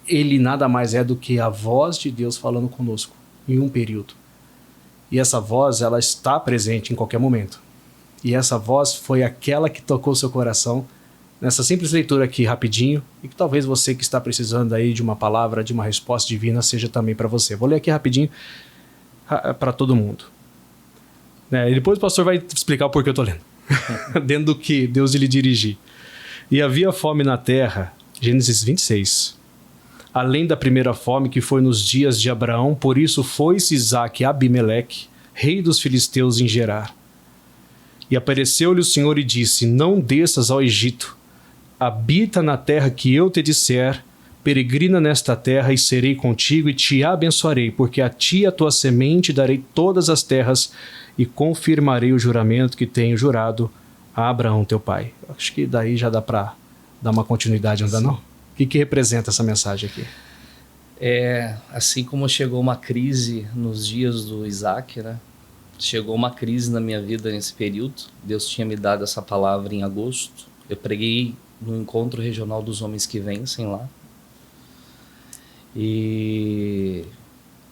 Speaker 1: ele nada mais é do que a voz de Deus falando conosco, em um período. E essa voz, ela está presente em qualquer momento. E essa voz foi aquela que tocou seu coração, nessa simples leitura aqui, rapidinho, e que talvez você que está precisando aí de uma palavra, de uma resposta divina, seja também para você. Vou ler aqui rapidinho para todo mundo. E depois o pastor vai explicar o porquê eu estou lendo. Dentro do que Deus lhe dirigir. E havia fome na terra, Gênesis 26. Além da primeira fome que foi nos dias de Abraão, por isso foi-se Isaque a Abimeleque, rei dos filisteus, em Gerar. E apareceu-lhe o Senhor e disse: Não desças ao Egito, habita na terra que eu te disser, peregrina nesta terra e serei contigo e te abençoarei, porque a ti e a tua semente darei todas as terras e confirmarei o juramento que tenho jurado a Abraão teu pai. Acho que daí já dá para dar uma continuidade, não dá não? O que representa essa mensagem aqui?
Speaker 2: Assim como chegou uma crise nos dias do Isaac, né? Chegou uma crise na minha vida nesse período. Deus tinha me dado essa palavra em agosto. Eu preguei no encontro regional dos homens que vencem lá. E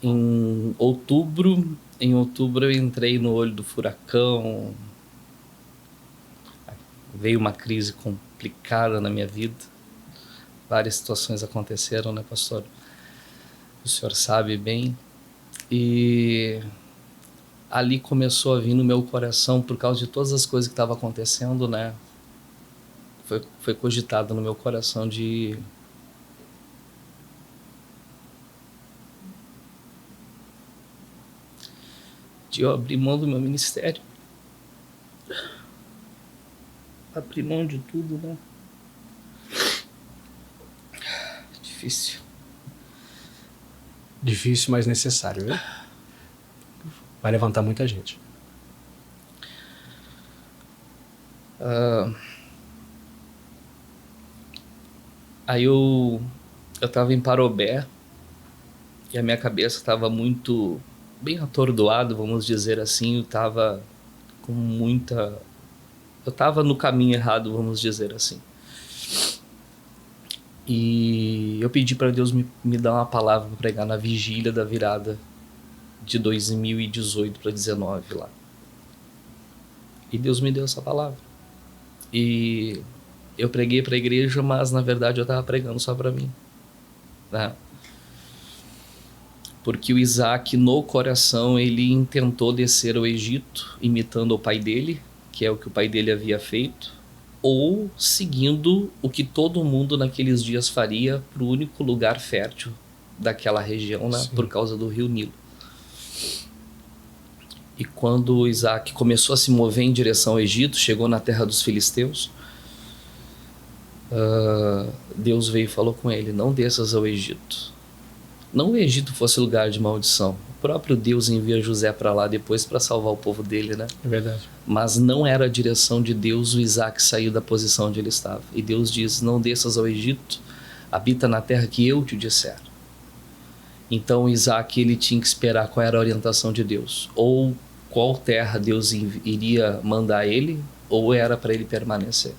Speaker 2: em outubro eu entrei no olho do furacão. Veio uma crise complicada na minha vida. Várias situações aconteceram, né, pastor? O senhor sabe bem. E ali começou a vir no meu coração, por causa de todas as coisas que estavam acontecendo, né? Foi cogitado no meu coração de eu abrir mão do meu ministério. Abrir mão de tudo, né? Difícil.
Speaker 1: Difícil, mas necessário, viu? Vai levantar muita gente.
Speaker 2: Aí eu tava em Parobé e a minha cabeça estava muito bem atordoado, vamos dizer assim. Eu tava no caminho errado, vamos dizer assim. E eu pedi para Deus me dar uma palavra para pregar na vigília da virada de 2018 para 2019 lá. E Deus me deu essa palavra. E eu preguei para a igreja, mas na verdade eu estava pregando só para mim, né? Porque o Isaac, no coração, ele intentou descer ao Egito, imitando o pai dele, que é o que o pai dele havia feito, ou seguindo o que todo mundo naqueles dias faria para o único lugar fértil daquela região, né? Por causa do rio Nilo. E quando Isaac começou a se mover em direção ao Egito, chegou na terra dos filisteus, Deus veio e falou com ele: não desças ao Egito. Não o Egito fosse lugar de maldição. O próprio Deus envia José para lá depois para salvar o povo dele, né?
Speaker 1: É verdade.
Speaker 2: Mas não era a direção de Deus o Isaac sair da posição onde ele estava. E Deus diz: não desças ao Egito, habita na terra que eu te disser. Então Isaac, ele tinha que esperar qual era a orientação de Deus. Ou qual terra Deus iria mandar ele, ou era para ele permanecer.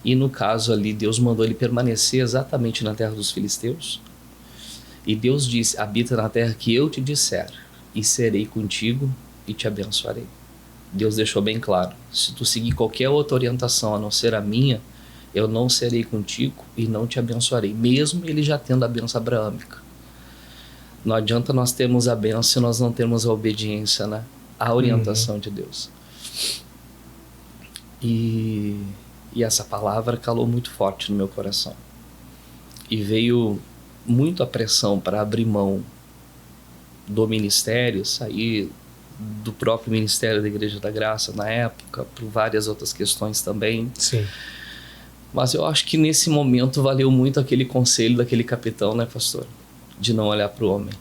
Speaker 2: E no caso ali, Deus mandou ele permanecer exatamente na terra dos filisteus. E Deus disse: habita na terra que eu te disser, e serei contigo e te abençoarei. Deus deixou bem claro: se tu seguir qualquer outra orientação a não ser a minha, eu não serei contigo e não te abençoarei, mesmo ele já tendo a bênção abraâmica. Não adianta nós termos a bênção se nós não termos a obediência, né? A orientação de Deus. E essa palavra calou muito forte no meu coração. E veio muito a pressão para abrir mão do ministério, sair do próprio ministério da Igreja da Graça na época, por várias outras questões também.
Speaker 1: Sim.
Speaker 2: Mas eu acho que nesse momento valeu muito aquele conselho daquele capitão, né, pastor? De não olhar para o homem.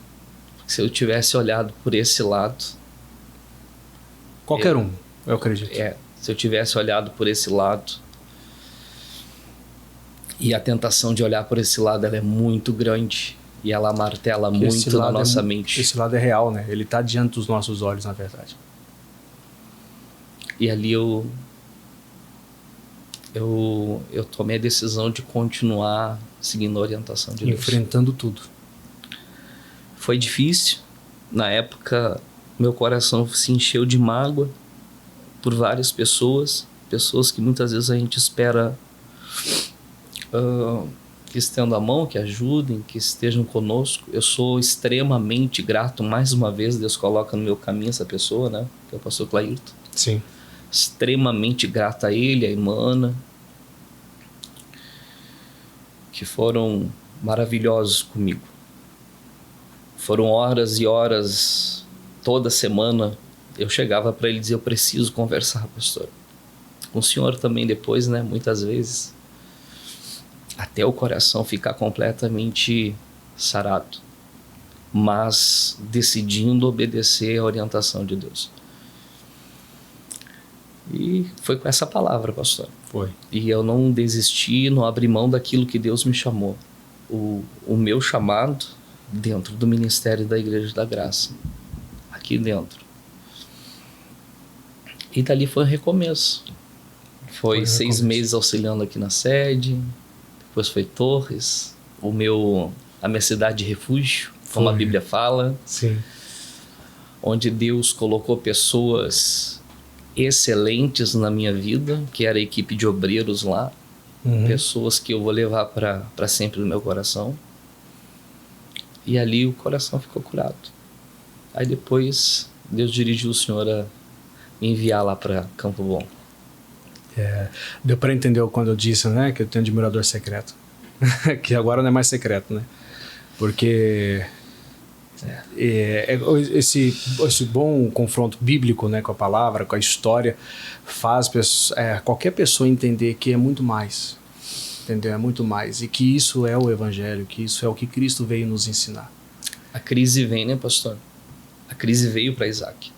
Speaker 2: Se eu tivesse olhado por esse lado...
Speaker 1: Qualquer um, eu acredito.
Speaker 2: Se eu tivesse olhado por esse lado... E a tentação de olhar por esse lado, ela é muito grande. E ela martela muito na nossa mente.
Speaker 1: Esse lado é real, né? Ele está diante dos nossos olhos, na verdade.
Speaker 2: E ali eu tomei a decisão de continuar seguindo a orientação de Deus.
Speaker 1: Enfrentando tudo.
Speaker 2: Foi difícil. Na época, meu coração se encheu de mágoa por várias pessoas. Pessoas que muitas vezes a gente espera... que estendam a mão, que ajudem, que estejam conosco. Eu sou extremamente grato, mais uma vez Deus coloca no meu caminho essa pessoa, né, que é o pastor Clairton.
Speaker 1: Sim.
Speaker 2: Extremamente grato a ele, a irmã Ana, que foram maravilhosos comigo. Foram horas e horas, toda semana eu chegava para ele e dizia: eu preciso conversar, pastor. Com o senhor também depois, né, muitas vezes, até o coração ficar completamente sarado, mas decidindo obedecer a orientação de Deus. E foi com essa palavra, pastor.
Speaker 1: Foi.
Speaker 2: E eu não desisti, não abri mão daquilo que Deus me chamou. O meu chamado dentro do ministério da Igreja da Graça, aqui dentro. E dali foi um recomeço. Foi 6 meses auxiliando aqui na sede. Depois foi Torres, a minha cidade de refúgio, como a Bíblia fala.
Speaker 1: Sim.
Speaker 2: Onde Deus colocou pessoas excelentes na minha vida, que era a equipe de obreiros lá. Pessoas que eu vou levar para sempre no meu coração. E ali o coração ficou curado. Aí depois Deus dirigiu o Senhor a me enviar lá para Campo Bom.
Speaker 1: Deu para entender quando eu disse, né, que eu tenho um admirador secreto. Que agora não é mais secreto, né? Porque esse bom confronto bíblico, né, com a palavra, com a história, faz qualquer pessoa entender que é muito mais. Entendeu? É muito mais. E que isso é o Evangelho, que isso é o que Cristo veio nos ensinar.
Speaker 2: A crise vem, né, pastor? A crise veio para Isaac.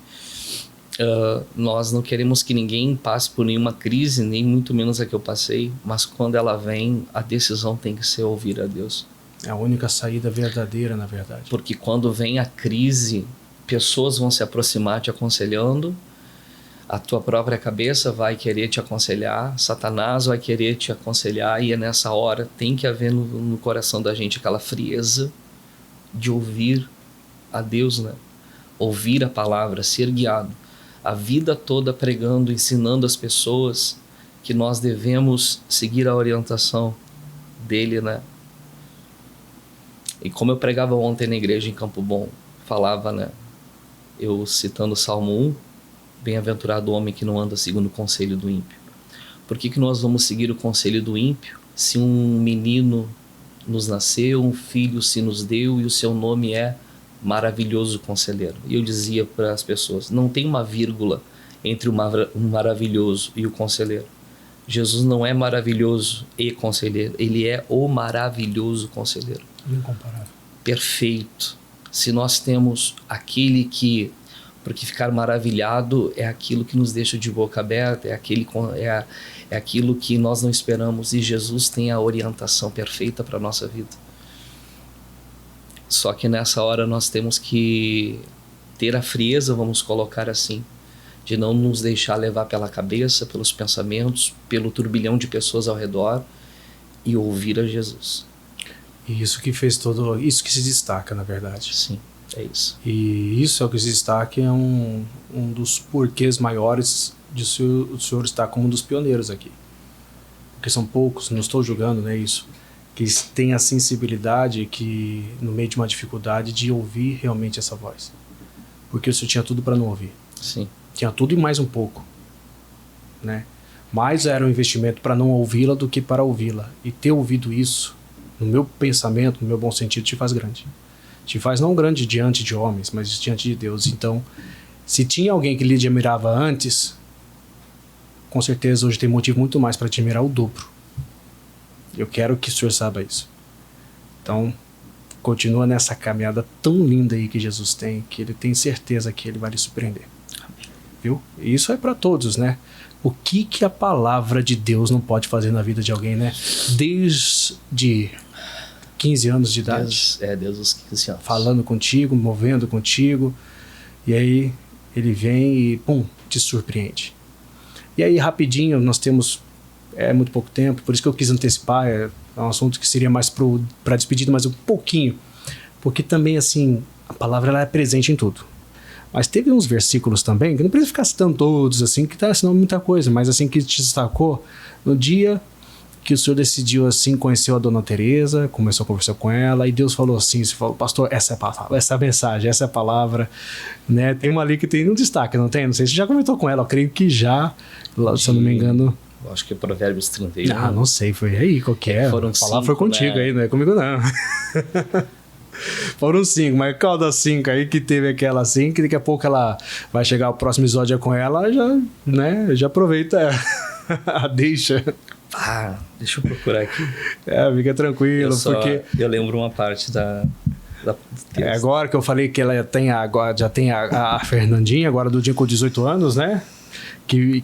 Speaker 2: Nós não queremos que ninguém passe por nenhuma crise, nem muito menos a que eu passei, mas quando ela vem, a decisão tem que ser ouvir a Deus.
Speaker 1: É a única saída verdadeira, na verdade.
Speaker 2: Porque quando vem a crise, pessoas vão se aproximar te aconselhando, a tua própria cabeça vai querer te aconselhar, Satanás vai querer te aconselhar, e é nessa hora tem que haver no coração da gente aquela frieza de ouvir a Deus, né? Ouvir a palavra, ser guiado. A vida toda pregando, ensinando as pessoas que nós devemos seguir a orientação dele, né? E como eu pregava ontem na igreja em Campo Bom, falava, né? Eu citando o Salmo 1, bem-aventurado o homem que não anda segundo o conselho do ímpio. Por que nós vamos seguir o conselho do ímpio se um menino nos nasceu, um filho se nos deu e o seu nome é maravilhoso conselheiro? E eu dizia para as pessoas, não tem uma vírgula entre o maravilhoso e o conselheiro. Jesus não é maravilhoso e conselheiro, ele é o maravilhoso conselheiro.
Speaker 1: Incomparável.
Speaker 2: Perfeito. Se nós temos aquele que, porque ficar maravilhado é aquilo que nos deixa de boca aberta, é aquilo que nós não esperamos, e Jesus tem a orientação perfeita para a nossa vida. Só que nessa hora nós temos que ter a frieza, vamos colocar assim, de não nos deixar levar pela cabeça, pelos pensamentos, pelo turbilhão de pessoas ao redor, e ouvir a Jesus.
Speaker 1: E isso que se destaca, na verdade.
Speaker 2: Sim, é isso.
Speaker 1: E isso é o que se destaca, é um dos porquês maiores de o senhor estar como um dos pioneiros aqui. Porque são poucos, não estou julgando, né, isso, que tem a sensibilidade que, no meio de uma dificuldade, de ouvir realmente essa voz. Porque o senhor tinha tudo para não ouvir.
Speaker 2: Sim.
Speaker 1: Tinha tudo e mais um pouco, né? Mais era um investimento para não ouvi-la do que para ouvi-la. E ter ouvido isso, no meu pensamento, no meu bom sentido, te faz grande. Te faz não grande diante de homens, mas diante de Deus. Então, se tinha alguém que lhe admirava antes, com certeza hoje tem motivo muito mais para te admirar o dobro. Eu quero que o senhor saiba isso. Então, continua nessa caminhada tão linda aí que Jesus tem, que ele tem certeza que ele vai lhe surpreender. Viu? E isso é para todos, né? O que a palavra de Deus não pode fazer na vida de alguém, né? Desde 15 anos de idade.
Speaker 2: Desde os 15 anos.
Speaker 1: Falando contigo, movendo contigo. E aí ele vem e, pum, te surpreende. E aí, rapidinho, nós temos muito pouco tempo, por isso que eu quis antecipar, é um assunto que seria mais para despedida, mas um pouquinho. Porque também, assim, a palavra ela é presente em tudo. Mas teve uns versículos também, que não precisa ficar citando todos, assim, que tá ensinando muita coisa, mas assim, que te destacou no dia que o senhor decidiu, assim, conheceu a dona Teresa, começou a conversar com ela, e Deus falou assim, você falou, pastor, essa é a palavra, essa é a mensagem, essa é a palavra, né? Tem uma ali que tem um destaque, não tem? Não sei se você já comentou com ela, eu creio que já, se eu não me engano.
Speaker 2: Acho que é Provérbios 31.
Speaker 1: Ah, não sei, foi aí, qualquer.
Speaker 2: Foram
Speaker 1: a palavra
Speaker 2: 5,
Speaker 1: foi contigo, né? Aí, não é comigo não. Foram 5, mas qual das 5 aí que teve aquela assim, que daqui a pouco ela vai chegar o próximo episódio com ela, já, né, já aproveita a deixa.
Speaker 2: Deixa eu procurar aqui.
Speaker 1: Fica tranquilo, porque...
Speaker 2: Eu lembro uma parte da
Speaker 1: agora que eu falei que ela já tem a Fernandinha, agora do dia com 18 anos, né? Que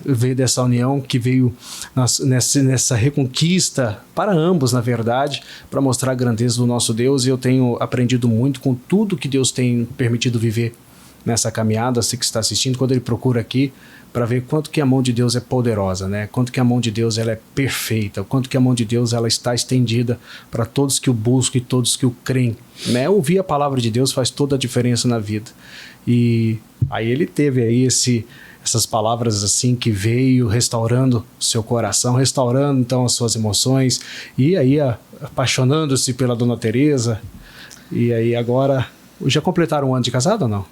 Speaker 1: veio dessa união, que veio nessa reconquista para ambos, na verdade, para mostrar a grandeza do nosso Deus. E eu tenho aprendido muito com tudo que Deus tem permitido viver nessa caminhada. Você que está assistindo, quando ele procura aqui, para ver quanto que a mão de Deus é poderosa, né? Quanto que a mão de Deus ela é perfeita, quanto que a mão de Deus ela está estendida para todos que o buscam e todos que o creem, né? Ouvir a palavra de Deus faz toda a diferença na vida. E aí ele teve aí essas palavras assim que veio restaurando seu coração, restaurando então as suas emoções, e aí apaixonando-se pela dona Teresa. E aí agora, já completaram um ano de casado ou não?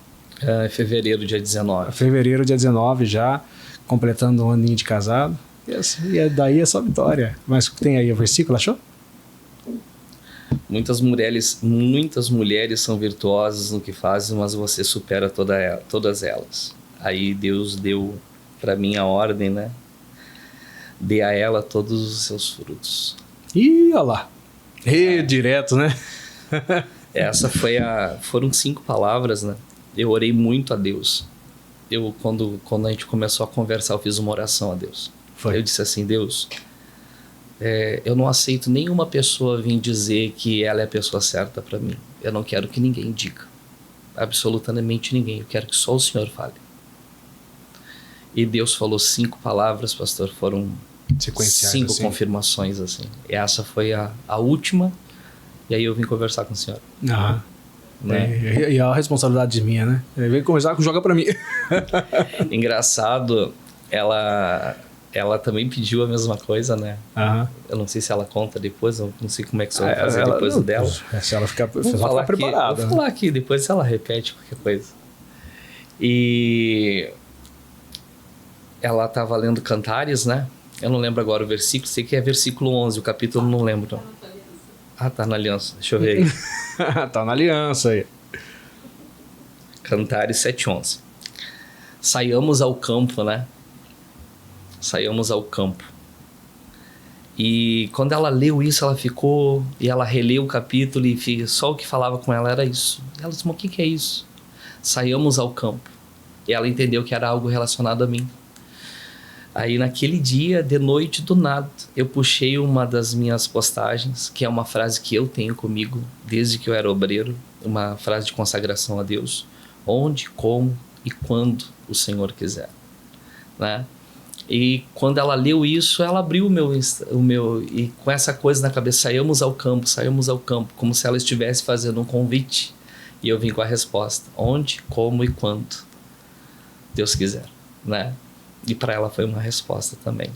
Speaker 2: Fevereiro, dia 19.
Speaker 1: Fevereiro, dia 19, já completando um aninho de casado. E daí é só vitória. Mas tem aí o versículo, achou?
Speaker 2: Muitas mulheres são virtuosas no que fazem, mas você supera todas elas. Aí Deus deu para mim a ordem, né? Dê a ela todos os seus frutos.
Speaker 1: Ih, olha lá. Direto, né?
Speaker 2: Foram 5 palavras, né? Eu orei muito a Deus. Quando a gente começou a conversar, eu fiz uma oração a Deus. Eu disse assim: Deus, eu não aceito nenhuma pessoa vir dizer que ela é a pessoa certa para mim. Eu não quero que ninguém diga, absolutamente ninguém. Eu quero que só o Senhor fale. E Deus falou 5 palavras, pastor. Foram 5 assim. Confirmações assim. E essa foi a última. E aí eu vim conversar com o Senhor.
Speaker 1: Né? E a responsabilidade minha, né? Ele veio conversar, joga pra mim.
Speaker 2: Engraçado, ela também pediu a mesma coisa, né? Eu não sei se ela conta depois, eu não sei como é que você vai fazer depois dela.
Speaker 1: Se ela ficar
Speaker 2: preparada. Vou falar aqui, depois ela repete qualquer coisa. E ela estava lendo Cantares, né? Eu não lembro agora o versículo, sei que é versículo 11, o capítulo não lembro. Tá na aliança, deixa eu ver aí.
Speaker 1: Tá na aliança aí.
Speaker 2: Cantares 7:11. Saiamos ao campo, né? Saiamos ao campo. E quando ela leu isso, ela ficou... E ela releu o capítulo e só o que falava com ela era isso. Ela disse: mas o que é isso? Saiamos ao campo. E ela entendeu que era algo relacionado a mim. Aí naquele dia, de noite, do nada, eu puxei uma das minhas postagens, que é uma frase que eu tenho comigo desde que eu era obreiro, uma frase de consagração a Deus: onde, como e quando o Senhor quiser, né? E quando ela leu isso, ela abriu o meu e com essa coisa na cabeça: saímos ao campo, como se ela estivesse fazendo um convite. E eu vim com a resposta: onde, como e quando Deus quiser, né? E para ela foi uma resposta também.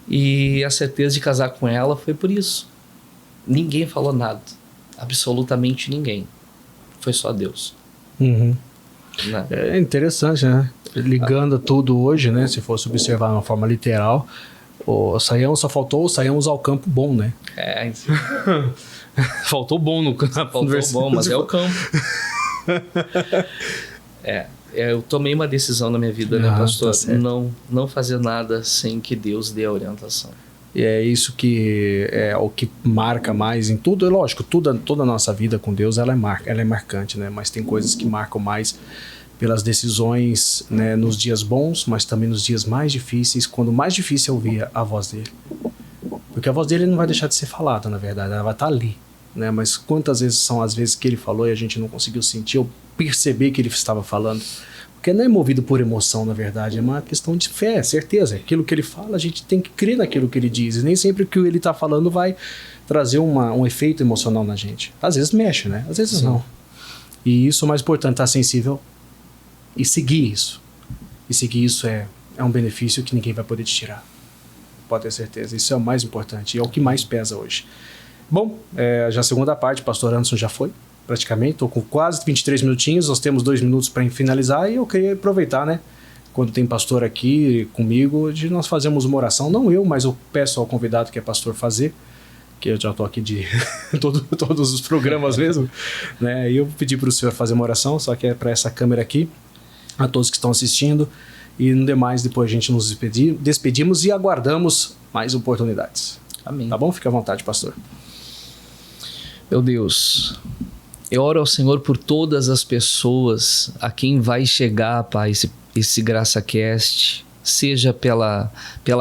Speaker 2: E a certeza de casar com ela foi por isso. Ninguém falou nada. Absolutamente ninguém. Foi só Deus.
Speaker 1: Né? É interessante, né? Ligando tudo hoje, né? Se fosse observar de uma forma literal, só faltou saímos ao campo bom, né? Faltou bom no campo.
Speaker 2: Faltou bom, mas é o campo. Eu tomei uma decisão na minha vida, né, pastor? Tá, não fazer nada sem que Deus dê a orientação.
Speaker 1: E é isso que é o que marca mais em tudo. É lógico, toda a nossa vida com Deus ela é marcante, né? Mas tem coisas que marcam mais pelas decisões, né, nos dias bons, mas também nos dias mais difíceis, quando mais difícil é ouvir a voz dele. Porque a voz dele não vai deixar de ser falada, na verdade, ela vai estar ali, né? Mas quantas vezes são as vezes que ele falou e a gente não conseguiu sentir ou perceber que ele estava falando? Porque não é movido por emoção, na verdade, é uma questão de fé, certeza. Aquilo que ele fala, a gente tem que crer naquilo que ele diz. E nem sempre o que ele está falando vai trazer um efeito emocional na gente. Às vezes mexe, né? Às vezes não. E isso é o mais importante, estar sensível e seguir isso. E seguir isso é um benefício que ninguém vai poder te tirar. Pode ter certeza. Isso é o mais importante e é o que mais pesa hoje. Bom, já a segunda parte, o pastor Anderson já foi. Praticamente, estou com quase 23 minutinhos, nós temos 2 minutos para finalizar e eu queria aproveitar, né, quando tem pastor aqui comigo, de nós fazermos uma oração, não eu, mas eu peço ao convidado que é pastor fazer, que eu já estou aqui de todos os programas mesmo, né, e eu pedi para o senhor fazer uma oração, só que é para essa câmera aqui, a todos que estão assistindo, e no demais depois a gente nos despedimos e aguardamos mais oportunidades.
Speaker 2: Amém.
Speaker 1: Tá bom? Fique à vontade, pastor.
Speaker 2: Meu Deus, eu oro ao Senhor por todas as pessoas a quem vai chegar, Pai, esse GraçaCast, seja pela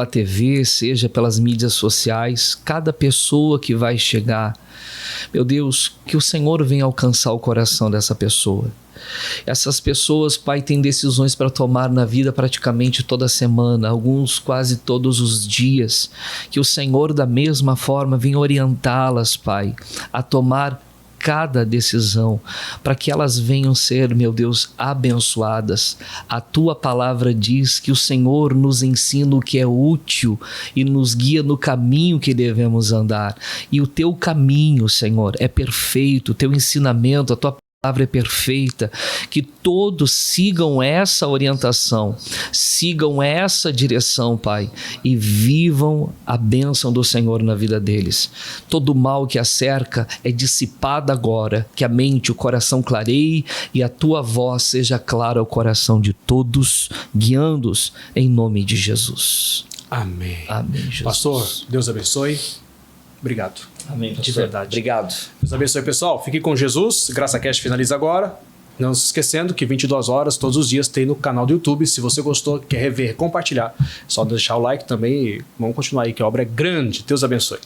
Speaker 2: TV, seja pelas mídias sociais, cada pessoa que vai chegar. Meu Deus, que o Senhor venha alcançar o coração dessa pessoa. Essas pessoas, Pai, têm decisões para tomar na vida praticamente toda semana, alguns quase todos os dias. Que o Senhor, da mesma forma, venha orientá-las, Pai, a tomar cada decisão, para que elas venham ser, meu Deus, abençoadas. A Tua palavra diz que o Senhor nos ensina o que é útil e nos guia no caminho que devemos andar. E o Teu caminho, Senhor, é perfeito, o Teu ensinamento, a Tua palavra é perfeita, que todos sigam essa orientação, sigam essa direção, Pai, e vivam a bênção do Senhor na vida deles. Todo mal que a cerca é dissipado agora, que a mente, o coração clareie e a Tua voz seja clara ao coração de todos, guiando-os em nome de Jesus.
Speaker 1: Amém.
Speaker 2: Amém, Jesus.
Speaker 1: Pastor, Deus abençoe. Obrigado.
Speaker 2: Amém, pastor.
Speaker 1: De verdade.
Speaker 2: Obrigado.
Speaker 1: Deus abençoe, pessoal. Fique com Jesus. GraçaCast finaliza agora. Não se esquecendo que 22 horas todos os dias tem no canal do YouTube. Se você gostou, quer rever, compartilhar, só deixar o like também e vamos continuar aí, que a obra é grande. Deus abençoe.